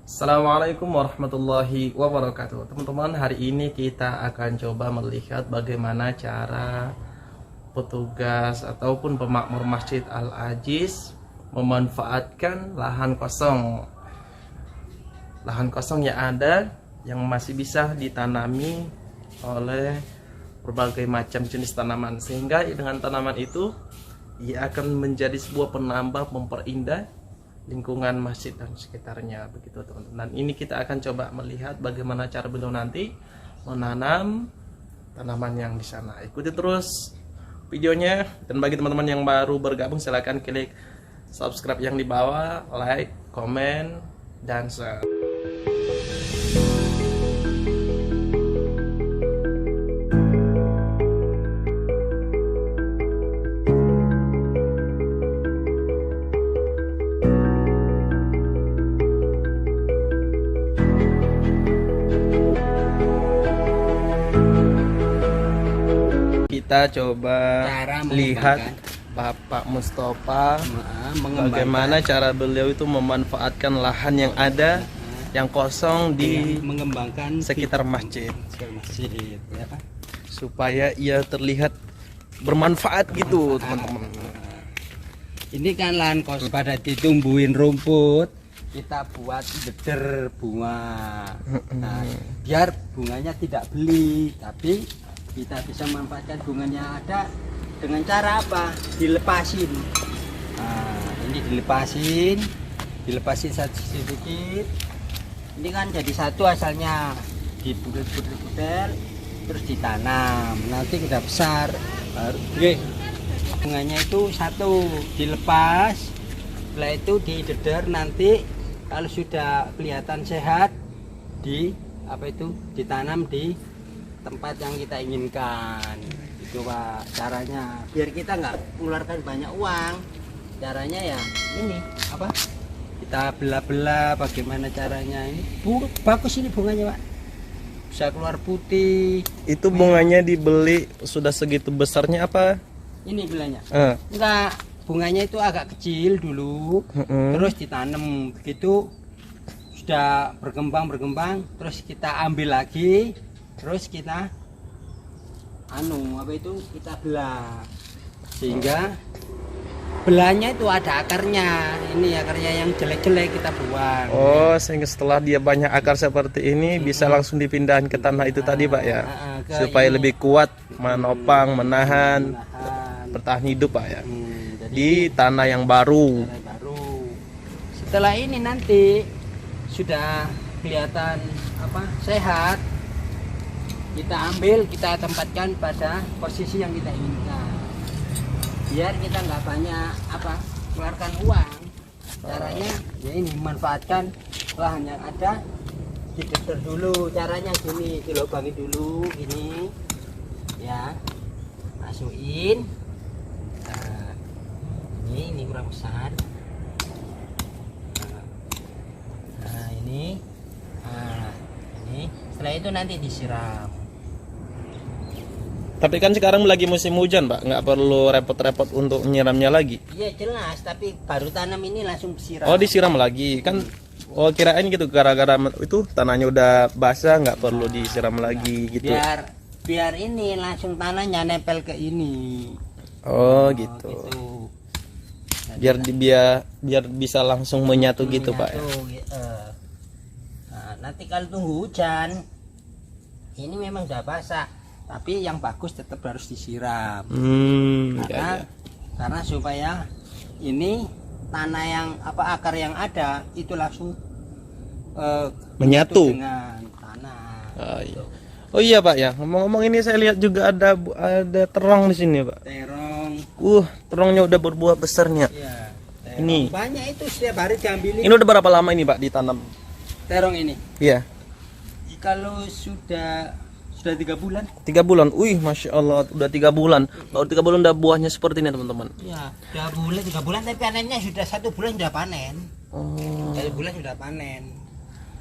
Assalamualaikum warahmatullahi wabarakatuh. Teman-teman, hari ini kita akan coba melihat bagaimana cara petugas ataupun pemakmur Masjid Al-Aziz memanfaatkan lahan kosong yang ada, yang masih bisa ditanami oleh berbagai macam jenis tanaman, sehingga dengan tanaman itu ia akan menjadi sebuah penambah, memperindah lingkungan masjid dan sekitarnya, begitu teman-teman. Dan ini kita akan coba melihat bagaimana cara beliau nanti menanam tanaman yang di sana. Ikuti terus videonya, dan bagi teman-teman yang baru bergabung silahkan klik subscribe yang di bawah, like, komen, dan share. Kita coba lihat Bapak Mustafa bagaimana cara beliau itu memanfaatkan lahan yang ada, yang kosong di mengembangkan sekitar masjid, ya, Pak? supaya ia terlihat bermanfaat gitu teman-teman. Ini kan lahan kosong pada ditumbuhin rumput, kita buat deder bunga. Nah, biar bunganya tidak beli, tapi kita bisa memanfaatkan bunganya ada dengan cara apa? Dilepasin. Nah, ini dilepasin sedikit. Ini kan jadi satu asalnya, dibudel-budel terus ditanam. Nanti udah besar, baru bunganya itu satu dilepas. Setelah itu dideder, nanti kalau sudah kelihatan sehat ditanam di tempat yang kita inginkan. Itu Pak caranya, biar kita nggak mengeluarkan banyak uang. Caranya ya ini kita belah-belah. Bagaimana caranya? Ini bagus ini bunganya, Pak, bisa keluar putih. Itu bunganya dibeli sudah segitu besarnya apa? Ini belanya enggak, bunganya itu agak kecil dulu, terus ditanam. Begitu sudah berkembang, terus kita ambil lagi, terus kita kita belah, sehingga belahnya itu ada akarnya. Ini akarnya yang jelek-jelek kita buang. Oh, sehingga setelah dia banyak akar seperti ini bisa langsung dipindahin ke tanah itu tadi, Pak, ya, supaya lebih kuat menopang, menahan, bertahan hidup, Pak, ya, di tanah yang baru. Setelah ini nanti sudah kelihatan sehat, kita ambil, kita tempatkan pada posisi yang kita inginkan, biar kita nggak banyak keluarkan uang. Caranya ya ini, memanfaatkan lahan yang ada, dideder dulu. Caranya gini, dilubangi dulu gini ya, masukin. Nah, ini kurang besar. Nah, ini setelah itu nanti disiram. Tapi kan sekarang lagi musim hujan, Pak, nggak perlu repot-repot untuk menyiramnya lagi. Iya jelas, tapi baru tanam ini langsung disiram. Oh, disiram lagi kan? Oh, kirain gitu, gara-gara itu tanahnya udah basah nggak perlu disiram lagi gitu. Biar ini langsung tanahnya nempel ke ini. Oh, gitu. Biar bisa langsung menyatu gitu, Pak. Nah, nanti kalau tunggu hujan, ini memang udah basah, tapi yang bagus tetap harus disiram. Karena supaya ini tanah yang akar yang ada itu langsung menyatu dengan tanah. Oh iya, Pak, ya, ngomong-ngomong ini saya lihat juga ada terong di sini, Pak. Terong. Terongnya udah berbuah besarnya. Iya, ini banyak itu, setiap hari diambilin. Ini udah berapa lama ini, Pak, ditanam terong ini? Iya. Kalau sudah 3 bulan. 3 bulan. Wih, Masya Allah, udah 3 bulan. Baru 3 bulan udah buahnya seperti ini, teman-teman. Iya, 3 bulan, tapi panennya sudah 1 bulan sudah panen. 1 bulan sudah panen.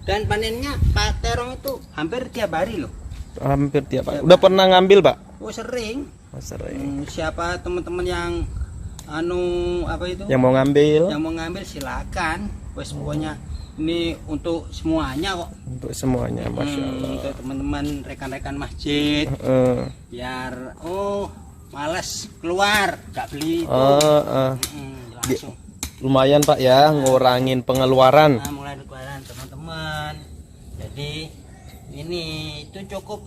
Dan panennya Pak terong itu hampir tiap hari loh. Hampir tiap hari. Udah pernah ngambil, Pak? Oh, sering. Sering. Siapa teman-teman yang yang mau ngambil silakan. Wes pokoknya Ini untuk semuanya kok. Untuk semuanya, masya Allah. Untuk teman-teman rekan-rekan masjid. Biar malas keluar, nggak beli itu. Langsung. Lumayan Pak ya, ngurangin pengeluaran. Nah, mulai pengeluaran teman-teman. Jadi ini itu cukup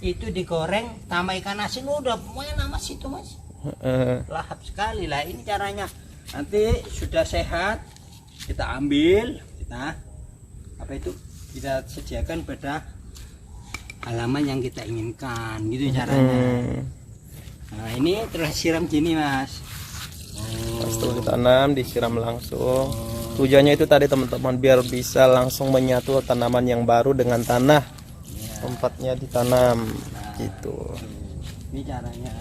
itu digoreng tambah ikan asin udah pokoknya nama situ Mas. Lahap sekali lah ini caranya. Nanti sudah sehat kita ambil, kita kita sediakan pada halaman yang kita inginkan gitu caranya. Nah ini terus siram gini Mas. Setelah ditanam disiram langsung. Tujuannya itu tadi teman-teman biar bisa langsung menyatu tanaman yang baru dengan tanah tempatnya ditanam gitu. Ini caranya.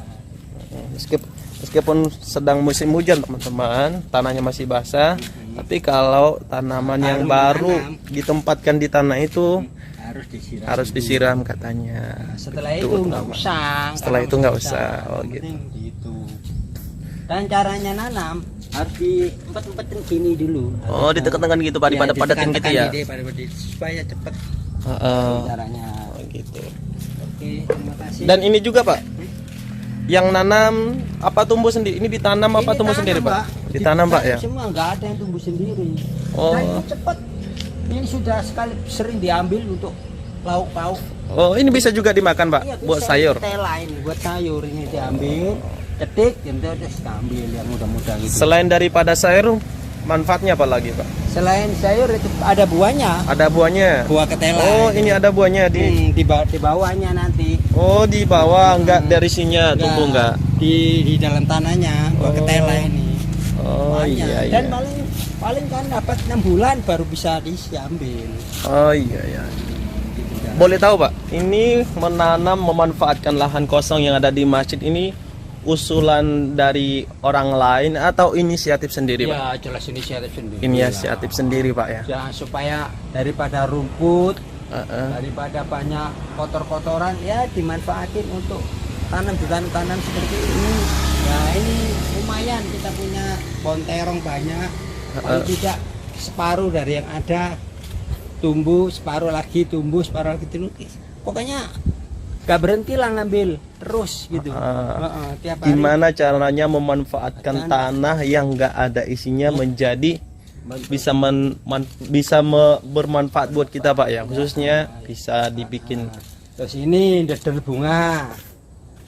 Meskipun sedang musim hujan teman-teman, tanahnya masih basah, tapi kalau tanaman yang baru ditempatkan di tanah itu harus disiram katanya. Setelah itu nggak usah. Setelah itu nggak usah. Oh gitu. Dan caranya nanam harus diempet-empetin gini dulu. Oh, ditekan-tekan gitu Pak, dipadat-padatin gitu ya. Supaya cepat. Caranya. Oh gitu. Oke, terima kasih. Dan ini juga Pak, yang nanam apa tumbuh sendiri? Ini ditanam apa tumbuh sendiri Pak? Ditanam Pak ya? Semua nggak ada yang tumbuh sendiri. Oh. Nah, itu cepat. Ini sudah sekali sering diambil untuk lauk-lauk. Oh, ini bisa juga dimakan Pak, Iya, buat sayur. Lain buat sayur ini diambil, cetik, terus ambil yang mudah-mudah gitu. Selain daripada sayur, manfaatnya apa lagi Pak? Selain sayur itu ada buahnya. Ada buahnya. Buah ketela. Oh, ini ada buahnya di bawahnya nanti. Oh, di bawah enggak dari sininya tumbuh enggak? Di dalam tanahnya buah ketela ini. Oh banyak. iya iya. Dan paling kan dapat 6 bulan baru bisa diambil. Oh iya iya. Boleh tahu Pak, ini menanam memanfaatkan lahan kosong yang ada di masjid ini usulan dari orang lain atau inisiatif sendiri Pak? Ya jelas inisiatif sendiri. Inisiatif sendiri Pak ya. Ya supaya daripada rumput, daripada banyak kotor-kotoran ya dimanfaatin untuk tanam di tanam seperti ini. Ya ini lumayan kita punya pohon terong banyak. Paling tidak separuh dari yang ada tumbuh, separuh lagi tumbuh, separuh lagi tumbuh. Pokoknya gak berhenti lah ngambil terus gitu. Tiap hari. Gimana caranya memanfaatkan tanah yang gak ada isinya menjadi bisa bermanfaat buat kita Pak ya, khususnya bisa dibikin. Terus ini deder bunga.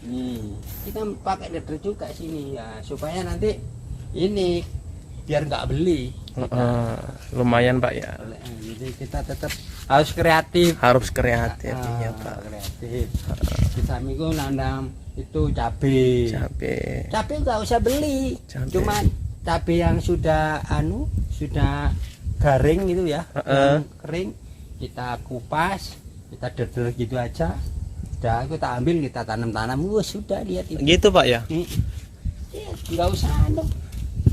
Nih kita pakai deder juga sini ya supaya nanti ini biar nggak beli. Lumayan Pak ya. Jadi kita tetap harus kreatif. Harus kreatif ya Pak. Kreatif. Kita minggu nanam itu cabai. Cabai nggak usah beli. Cuman cabai yang sudah sudah garing gitu ya, yang kering kita kupas, kita deder gitu aja. Udah kita ambil, kita tanam-tanam, sudah lihat itu. Gitu Pak ya. Nggak usah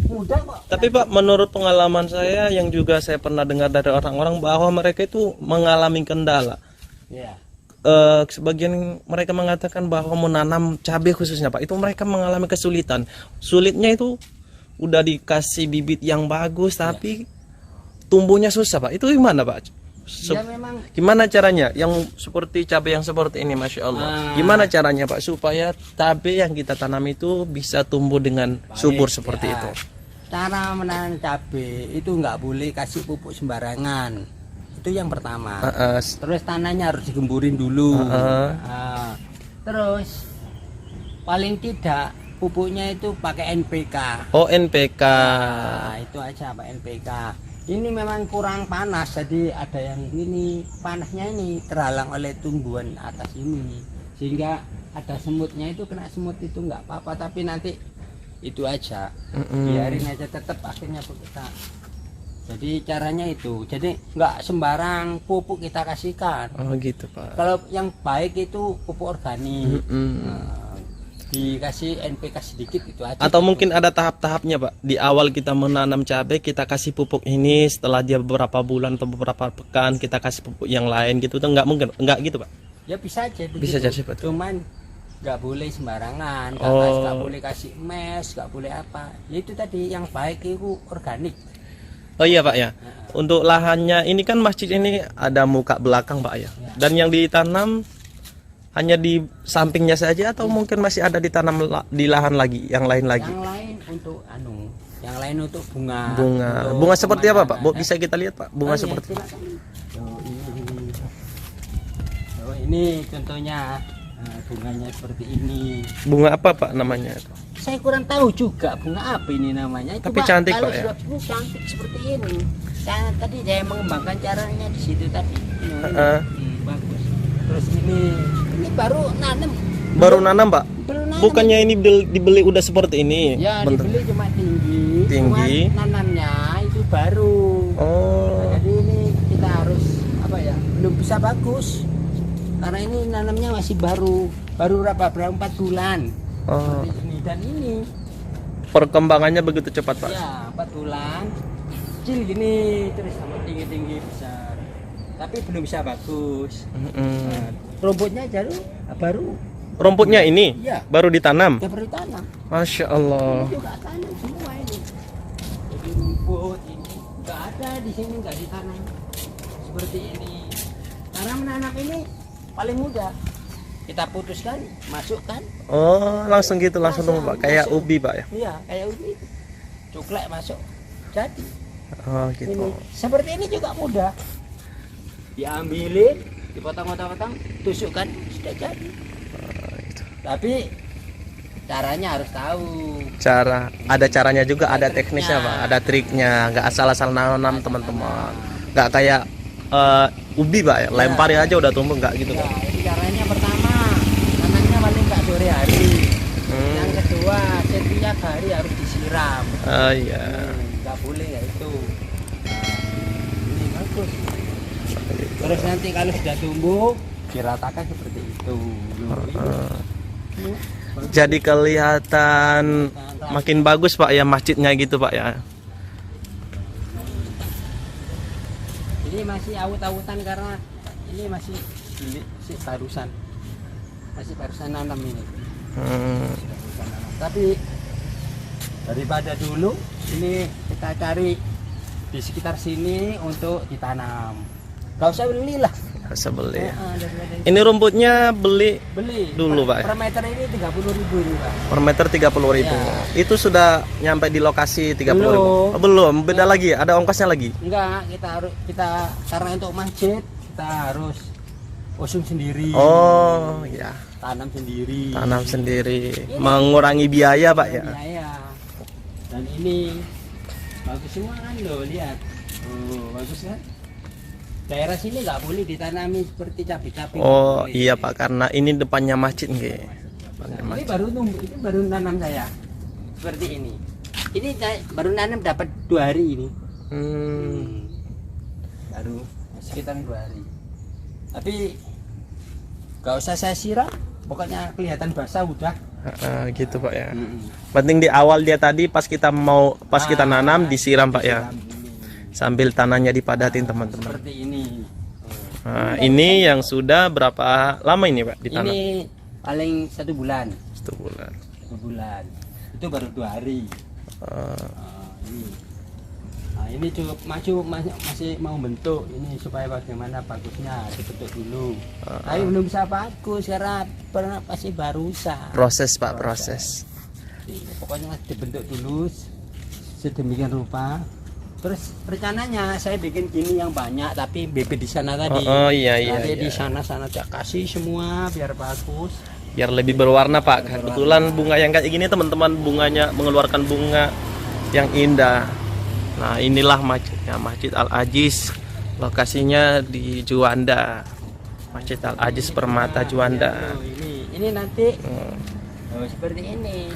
mudah kok. Tapi Pak, menurut pengalaman saya yang juga saya pernah dengar dari orang-orang bahwa mereka itu mengalami kendala. Ya. Sebagian mereka mengatakan bahwa menanam cabai khususnya Pak, itu mereka mengalami kesulitan. Sulitnya itu udah dikasih bibit yang bagus tapi tumbuhnya susah Pak. Itu gimana Pak? Ya, memang. Gimana caranya yang seperti cabai yang seperti ini Masya Allah, gimana caranya Pak supaya cabai yang kita tanam itu bisa tumbuh dengan subur seperti itu? Cara menanam cabai itu nggak boleh kasih pupuk sembarangan, itu yang pertama. Terus tanahnya harus digemburin dulu. Terus paling tidak pupuknya itu pakai NPK. Oh NPK. Itu aja Pak NPK. Ini memang kurang panas, jadi ada yang ini panasnya ini terhalang oleh tumbuhan atas ini, sehingga ada semutnya itu kena semut itu nggak apa-apa, tapi nanti itu aja biarin aja tetap akhirnya kita. Jadi caranya itu, jadi nggak sembarang pupuk kita kasihkan. Oh gitu Pak. Kalau yang baik itu pupuk organik. Dikasih NPK sedikit itu aja. Atau mungkin ada tahap-tahapnya Pak. Di awal kita menanam cabai kita kasih pupuk ini, setelah dia beberapa bulan atau beberapa pekan kita kasih pupuk yang lain gitu. Itu enggak mungkin, enggak gitu Pak. Ya bisa aja begitu. Bisa jadi Pak. Cuman nggak boleh sembarangan. Nggak boleh kasih mes, nggak boleh apa. Ya itu tadi yang baik itu organik. Oh iya Pak ya. Untuk lahannya ini kan masjid ini ada muka belakang Pak ya. Dan yang ditanam hanya di sampingnya saja atau mungkin masih ada ditanam di lahan lagi, yang lain lagi? Yang lain untuk yang lain untuk bunga. Bunga seperti apa Pak? Bisa kita lihat Pak, bunga iya, seperti silakan. Ini contohnya bunganya seperti ini. bunga apa Pak namanya? Saya kurang tahu juga bunga apa ini namanya. Tapi cantik, kalau Pak, ya? sudah cantik seperti ini. Tadi saya mengembangkan caranya di situ tadi. Bagus. Terus ini baru nanam. Baru nanam Pak? Baru nanam. Bukannya ini dibeli udah seperti ini? Ya, bentuk? dibeli cuma tinggi. Tinggi. Cuma nanamnya itu baru. Oh. Nah, jadi ini kita harus apa ya? Belum bisa bagus. Karena ini nanamnya masih baru berapa 4 bulan. Oh. Seperti ini dan ini. Perkembangannya begitu cepat Pak? Ya, 4 bulan. Kecil gini terus sama tinggi besar. Tapi belum bisa bagus. Nah, rumputnya baru. Rumputnya ini Iya. baru ditanam. Kita baru tanam. Masya Allah. Ini juga tanam semua ini. Jadi rumput ini nggak ada di sini, nggak ditanam seperti ini. Karena menanam ini paling mudah. Kita putuskan, masukkan. Oh, langsung gitu, langsung tumbuh Pak. Kayak Masuk. ubi Pak ya? Iya, kayak ubi. Cuklek masuk. Jadi Oh gitu. ini seperti ini juga mudah. Diambilin, dipotong-potong, tusukkan, sudah jadi. Gitu. Tapi caranya harus tahu. Ada caranya juga, ada Ada teknisnya triknya. Pak, ada triknya. Nggak asal-asal nanam teman-teman. Nggak kayak ubi Pak ya, lempar aja udah tumbuh, nggak gitu Ya, Pak. ini caranya pertama, tanamnya paling nggak sore hari. Yang kedua, setiap hari harus disiram. Oh iya. Nggak boleh ya itu. Ini bagus. Terus nanti kalau sudah tumbuh, diratakan seperti itu. Jadi kelihatan makin bagus Pak ya masjidnya gitu Pak ya. Ini masih awut-awutan karena ini masih barusan nanam ini. Barusan nanam. Tapi daripada dulu ini kita cari di sekitar sini untuk ditanam. Gak usah belilah. Bisa beli. Daripada Ini rumputnya beli beli dulu, Pak. Per meter ini 30.000 ini Pak. per meter 30.000. Ya. Itu sudah nyampe di lokasi 30.000. Belum. Oh, belum, beda lagi, ada ongkosnya lagi. Enggak, kita karena untuk masjid kita harus usung sendiri. Oh, ya. Tanam sendiri. Tanam sendiri, mengurangi biaya Pak ya. Iya. Dan ini bagus semua kan lo lihat. Oh, bagus kan? Daerah sini nggak boleh ditanami seperti cabai-cabai. Oh Nggak boleh. iya Pak, karena ini depannya masjid nggih. Nah, ini baru tumbuh, ini baru nanam saya. Seperti ini. Ini saya baru nanam dapat 2 hari ini. Baru sekitar 2 hari. Tapi nggak usah saya siram, pokoknya kelihatan basah udah. Gitu Pak ya. Penting di awal dia tadi pas kita nanam disiram Pak ya. Siram ini. Sambil tanahnya dipadatin teman-teman. Seperti ini. Nah, ini yang sudah berapa lama ini Pak ditanam? Ini paling 1 bulan. 1 bulan. 1 bulan. Itu baru 2 hari. Ini. Nah, ini cukup maju masih mau bentuk ini supaya bagaimana bagusnya dibentuk dulu. Tapi belum bisa bagus karena masih barusan. Proses Pak, proses. Pokoknya dibentuk dulu sedemikian rupa. Terus rencananya saya bikin gini yang banyak tapi bibit di sana tadi. Oh iya. Nanti di sana saya kasih semua biar bagus. Biar lebih berwarna Pak. Kebetulan bunga yang kayak gini teman-teman, bunganya mengeluarkan bunga yang indah. Nah inilah masjidnya, Masjid Al-Ajiz. Lokasinya di Juanda. Masjid Al-Ajiz Permata Juanda. Oh, ini nanti seperti ini.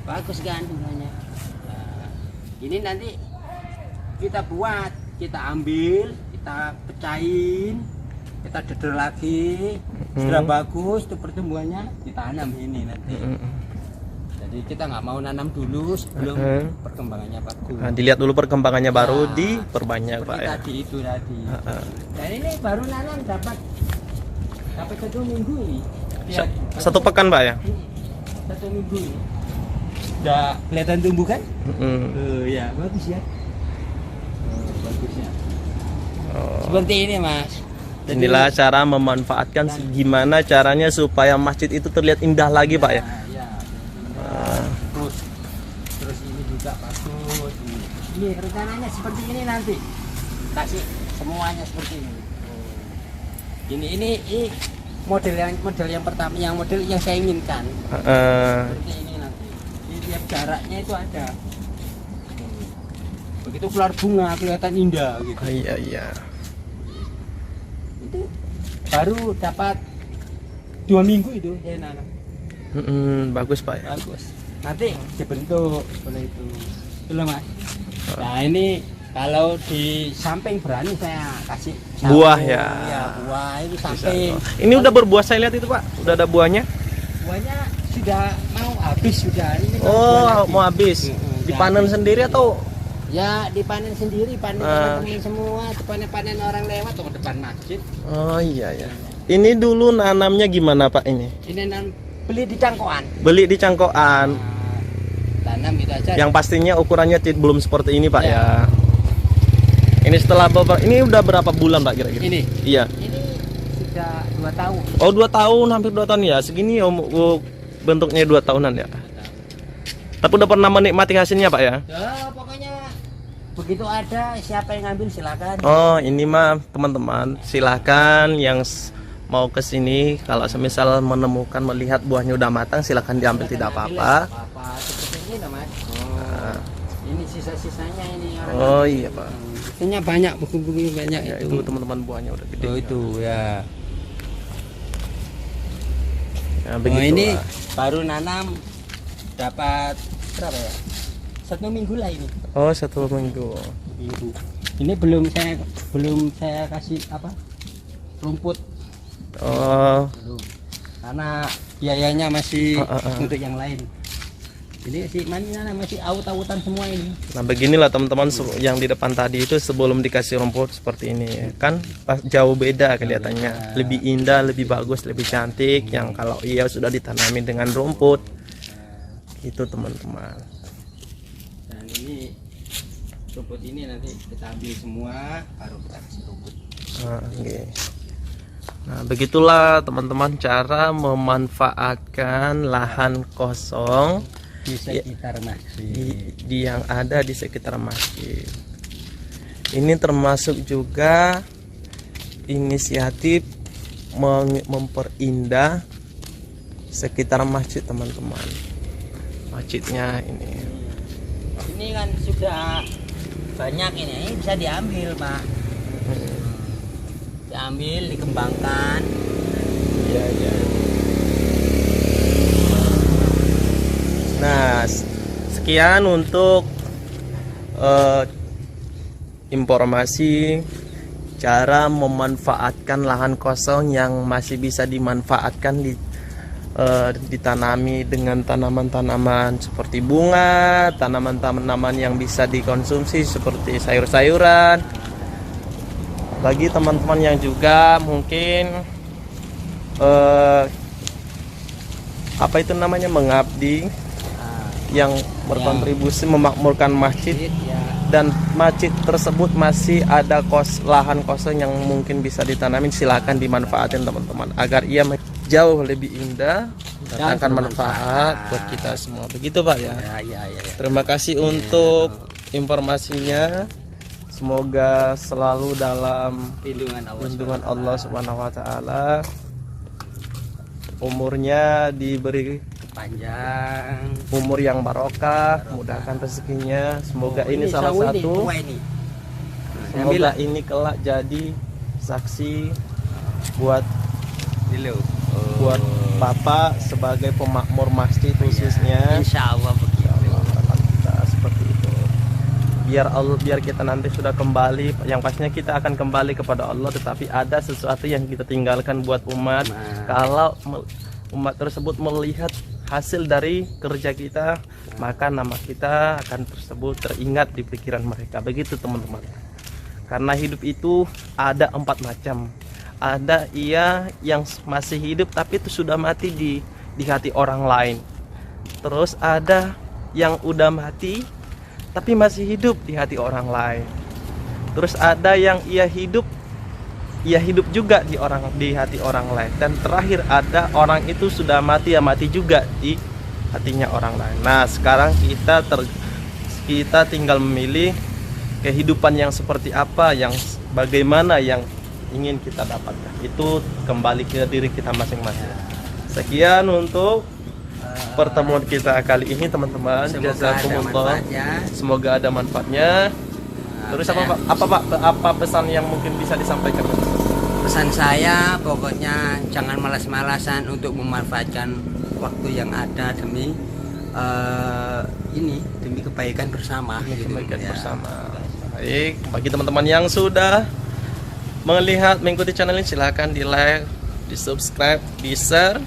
Bagus kan bunganya. Nah, ini nanti kita buat, kita ambil, kita pecahin, kita deder lagi. Sudah bagus tuh pertumbuhannya, ditanam ini nanti. Jadi kita nggak mau nanam dulu sebelum perkembangannya bagus. Nah, dilihat dulu perkembangannya baru diperbanyak Pak Seperti ya. tadi itu tadi. Dan ini baru nanam dapat 1 minggu ini. Lihat, 1 pekan Pak ya. 1 minggu ini. Udah kelihatan tumbuh kan? Ya bagus ya. seperti ini Mas. Jadi, Inilah cara memanfaatkan gimana caranya supaya masjid itu terlihat indah lagi Pak ya. ya, terus ini juga bagus. Ini rencananya seperti ini nanti. Kasih semuanya seperti ini. Ini model yang pertama, model yang saya inginkan. Seperti ini nanti. Di tiap jaraknya itu ada. Begitu keluar bunga kelihatan indah gitu. Iya. Itu baru dapat 2 minggu itu saya nanam. Bagus Pak ya. Bagus. Nanti dibentuk seperti itu. Itu Mas. Nah ini kalau di samping berani saya kasih Buah satu, ya. Buah itu samping. Ini udah berbuah saya lihat itu Pak. Udah ada buahnya. Buahnya sudah mau habis sudah. Ini Oh, buah lagi. mau habis. Dipanen sendiri atau? Ya dipanen sendiri, panen teman-teman semua, panen orang lewat tuh ke depan masjid. Oh iya ya. Ini dulu nanamnya gimana Pak ini? Ini beli di cangkokan. Beli di cangkokan. Tanam itu aja. Yang pastinya ukurannya belum seperti ini Pak Ya. ya. Ini setelah ini udah berapa bulan Pak kira-kira? Ini. Iya. Ini sudah 2 tahun. Oh 2 tahun, hampir 2 tahun ya. Segini bentuknya 2 tahunan ya. Tapi udah pernah menikmati hasilnya Pak ya? Ya pokoknya begitu ada siapa yang ngambil silakan. Oh ini mah teman-teman silahkan yang mau ke sini kalau semisal menemukan melihat buahnya udah matang silahkan diambil tidak apa-apa. Seperti ini loh Mas. Nah. Ini sisa-sisanya ini orang. Oh iya Pak. Sisanya banyak, buku-buku banyak Ya, itu. itu teman-teman buahnya udah gede. Oh itu ya. Ya, Oh begitu ini lah. baru nanam dapat berapa ya? 1 minggu lah ini. Oh 1 minggu. Minggu. Ini belum saya kasih apa? Rumput. Oh. Belum. Karena biayanya masih untuk yang lain. Ini si mana masih aut-autan semua ini. Nah beginilah teman-teman yang di depan tadi itu sebelum dikasih rumput seperti ini kan pas jauh beda kelihatannya, lebih indah, lebih bagus, lebih cantik. Yang kalau ia sudah ditanami dengan rumput itu teman-teman. Dan ini rumput ini nanti kita ambil semua baru kita kasih rumput. Nah begitulah teman-teman cara memanfaatkan lahan kosong Di sekitar masjid. di yang ada di sekitar masjid. Ini termasuk juga inisiatif memperindah sekitar masjid teman-teman. Masjidnya ini. Ini kan sudah banyak ini bisa diambil Pak. Diambil, dikembangkan. Ya. Nah, sekian untuk informasi cara memanfaatkan lahan kosong yang masih bisa dimanfaatkan ditanami dengan tanaman-tanaman seperti bunga, tanaman-tanaman yang bisa dikonsumsi seperti sayur-sayuran. Bagi teman-teman yang juga mungkin apa itu namanya mengabdi, yang berkontribusi memakmurkan masjid dan masjid tersebut masih ada lahan kosong yang mungkin bisa ditanami, silakan dimanfaatin teman-teman agar ia jauh lebih indah dan akan manfaat buat kita semua. Begitu Pak ya. Terima kasih untuk informasinya. Semoga selalu dalam lindungan Allah Subhanahu wa taala. Umurnya diberi Panjang, umur yang barokah, mudahkan rezekinya. Semoga ini salah satu. Semoga ini kelak jadi saksi buat Bapak sebagai pemakmur masjid khususnya. Insya Allah begitu. Kita seperti itu. Biar kita nanti sudah kembali, yang pastinya kita akan kembali kepada Allah, tetapi ada sesuatu yang kita tinggalkan buat umat. Kalau umat tersebut melihat hasil dari kerja kita, maka nama kita akan tersebut teringat di pikiran mereka. Begitu teman-teman. Karena hidup itu ada 4 macam. Ada ia yang masih hidup tapi itu sudah mati di hati orang lain. Terus ada yang udah mati tapi masih hidup di hati orang lain. Terus ada yang ia hidup ia hidup juga di hati orang lain, dan terakhir ada orang itu sudah mati, ya mati juga di hatinya orang lain. Nah, sekarang kita tinggal memilih kehidupan yang seperti apa, yang bagaimana yang ingin kita dapatkan. Itu kembali ke diri kita masing-masing. Sekian untuk pertemuan kita kali ini, teman-teman. Jazakumullah. Semoga ada manfaatnya. Terus apa pesan yang mungkin bisa disampaikan? Pesan saya pokoknya jangan malas-malasan untuk memanfaatkan waktu yang ada demi demi kebaikan bersama. Kebaikan bersama. Baik, bagi teman-teman yang sudah mengikuti channel ini, silahkan di like, di subscribe, di share,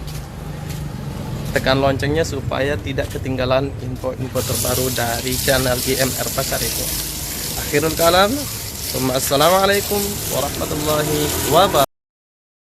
tekan loncengnya supaya tidak ketinggalan info-info terbaru dari channel IMR Pasar itu. Akhirul kalam, assalamualaikum warahmatullahi wabarakatuh.